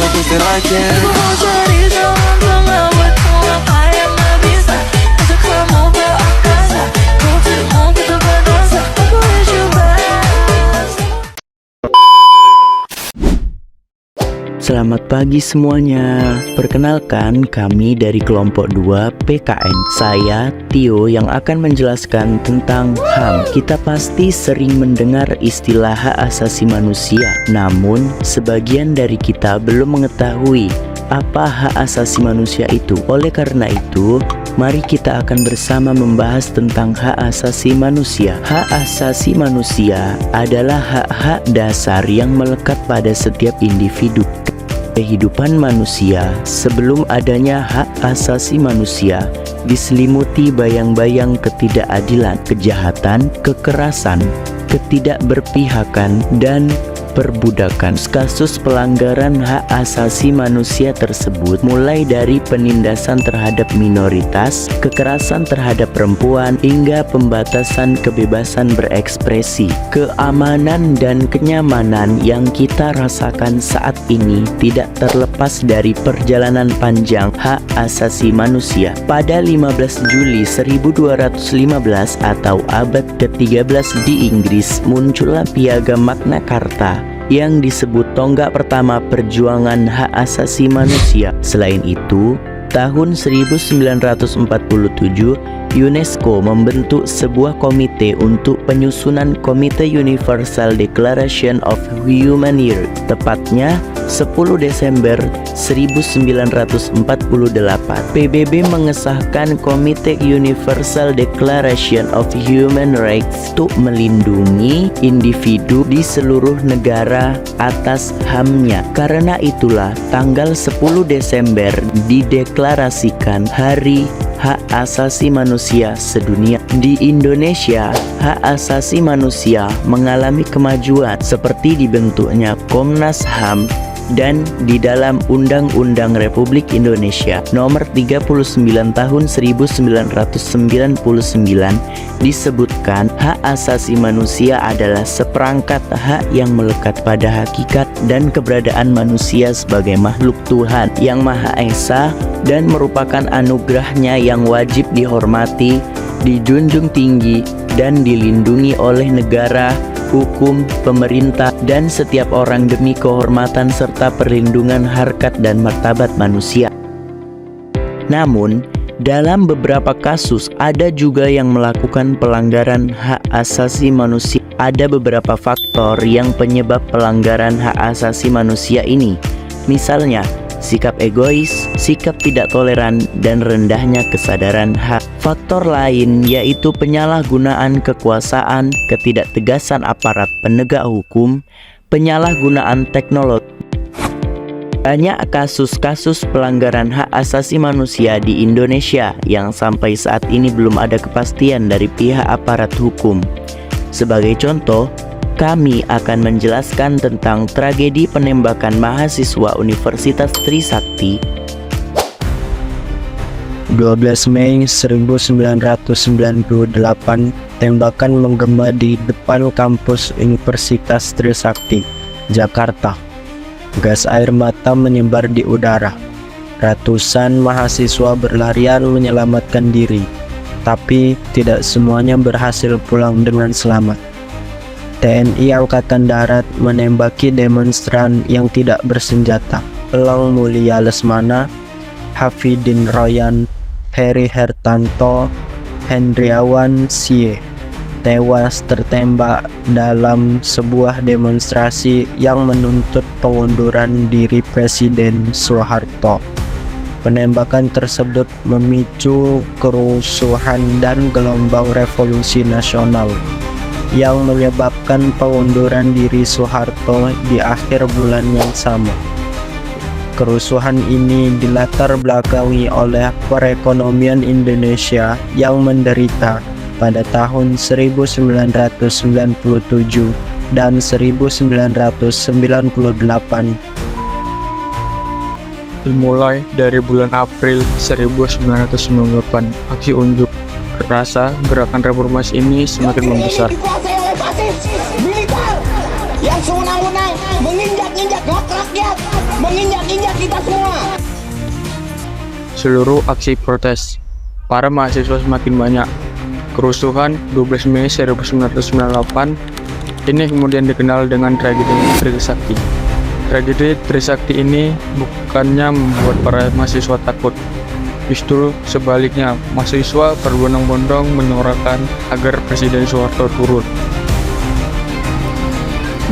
fokus terakhir. Aku mau cari jalan tengah buat apa yang gak bisa. Ajak kamu berangkasa, kau mau kita berdansa. Aku wish you best. Selamat pagi semuanya. Perkenalkan, kami dari kelompok 2 PKN. Saya Tio yang akan menjelaskan tentang HAM. Kita pasti sering mendengar istilah hak asasi manusia. Namun, sebagian dari kita belum mengetahui apa hak asasi manusia itu. Oleh karena itu, mari kita akan bersama membahas tentang hak asasi manusia. Hak asasi manusia adalah hak-hak dasar yang melekat pada setiap individu. Kehidupan manusia sebelum adanya hak asasi manusia diselimuti bayang-bayang ketidakadilan, kejahatan, kekerasan, ketidakberpihakan, dan perbudakan. Kasus pelanggaran hak asasi manusia tersebut mulai dari penindasan terhadap minoritas, kekerasan terhadap perempuan, hingga pembatasan kebebasan berekspresi. Keamanan dan kenyamanan yang kita rasakan saat ini tidak terlepas dari perjalanan panjang hak asasi manusia. Pada 15 Juli 1215 atau abad ke-13 di Inggris, muncullah Piagam Magna Carta yang disebut tonggak pertama perjuangan hak asasi manusia. Selain itu, tahun 1947 UNESCO membentuk sebuah komite untuk penyusunan Komite Universal Declaration of Human Rights, tepatnya 10 Desember 1948. PBB mengesahkan Komite Universal Declaration of Human Rights untuk melindungi individu di seluruh negara atas HAM-nya. Karena itulah tanggal 10 Desember dideklarasikan Hari Hak Asasi Manusia Sedunia. Di Indonesia, hak asasi manusia mengalami kemajuan seperti dibentuknya Komnas HAM dan di dalam Undang-Undang Republik Indonesia Nomor 39 Tahun 1999 disebutkan hak asasi manusia adalah seperangkat hak yang melekat pada hakikat dan keberadaan manusia sebagai makhluk Tuhan yang Maha Esa dan merupakan anugerahnya yang wajib dihormati, dijunjung tinggi, dan dilindungi oleh negara, hukum, pemerintah, dan setiap orang demi kehormatan serta perlindungan harkat dan martabat manusia. Namun, dalam beberapa kasus ada juga yang melakukan pelanggaran hak asasi manusia. Ada beberapa faktor yang penyebab pelanggaran hak asasi manusia ini. Misalnya, sikap egois, sikap tidak toleran, dan rendahnya kesadaran hak. Faktor lain yaitu penyalahgunaan kekuasaan, ketidaktegasan aparat penegak hukum, penyalahgunaan teknologi. Banyak kasus-kasus pelanggaran hak asasi manusia di Indonesia yang sampai saat ini belum ada kepastian dari pihak aparat hukum. Sebagai contoh, kami akan menjelaskan tentang tragedi penembakan mahasiswa Universitas Trisakti 12 Mei 1998, tembakan menggema di depan kampus Universitas Trisakti, Jakarta. Gas air mata menyebar di udara. Ratusan mahasiswa berlarian menyelamatkan diri, tapi tidak semuanya berhasil pulang dengan selamat. TNI Angkatan Darat menembaki demonstran yang tidak bersenjata. Elang Mulia Lesmana, Hafidin Royan, Heri Hertanto, Hendriawan Sie tewas tertembak dalam sebuah demonstrasi yang menuntut pengunduran diri Presiden Soeharto. Penembakan tersebut memicu kerusuhan dan gelombang revolusi nasional yang menyebabkan pengunduran diri Soeharto di akhir bulan yang sama. Kerusuhan ini dilatar belakangi oleh perekonomian Indonesia yang menderita pada tahun 1997 dan 1998. Dimulai dari bulan April 1998, aksi unjuk rasa gerakan reformasi ini semakin membesar. Dikuasai oleh basis militer yang sewenang-wenang menginjak-injak hak rakyat. menginjak-injak kita semua. Seluruh aksi protes para mahasiswa semakin banyak. Kerusuhan 12 Mei 1998 ini kemudian dikenal dengan tragedi Trisakti. Tragedi Trisakti ini bukannya membuat para mahasiswa takut. Justru sebaliknya, mahasiswa berbondong-bondong menyuarakan agar Presiden Soeharto turun.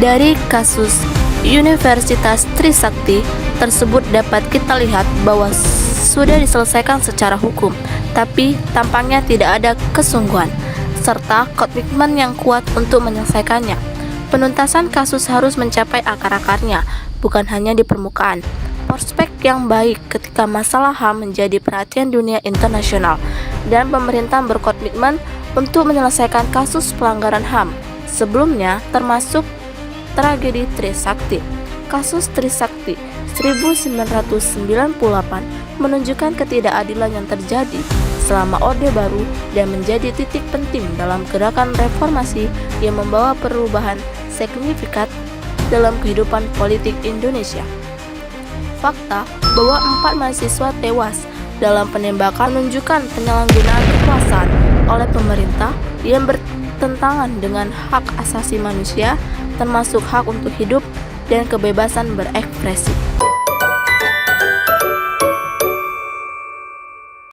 Dari kasus Universitas Trisakti tersebut dapat kita lihat bahwa sudah diselesaikan secara hukum, tapi tampaknya tidak ada kesungguhan serta komitmen yang kuat untuk menyelesaikannya. Penuntasan kasus harus mencapai akar-akarnya, bukan hanya di permukaan. Prospek yang baik ketika masalah HAM menjadi perhatian dunia internasional dan pemerintah berkomitmen untuk menyelesaikan kasus pelanggaran HAM sebelumnya, termasuk tragedi Trisakti. Kasus Trisakti 1998 menunjukkan ketidakadilan yang terjadi selama Orde Baru dan menjadi titik penting dalam gerakan reformasi yang membawa perubahan signifikan dalam kehidupan politik Indonesia. Fakta bahwa 4 mahasiswa tewas dalam penembakan menunjukkan penyalahgunaan kekuasaan oleh pemerintah yang bertentangan dengan hak asasi manusia, termasuk hak untuk hidup dan kebebasan berekspresi.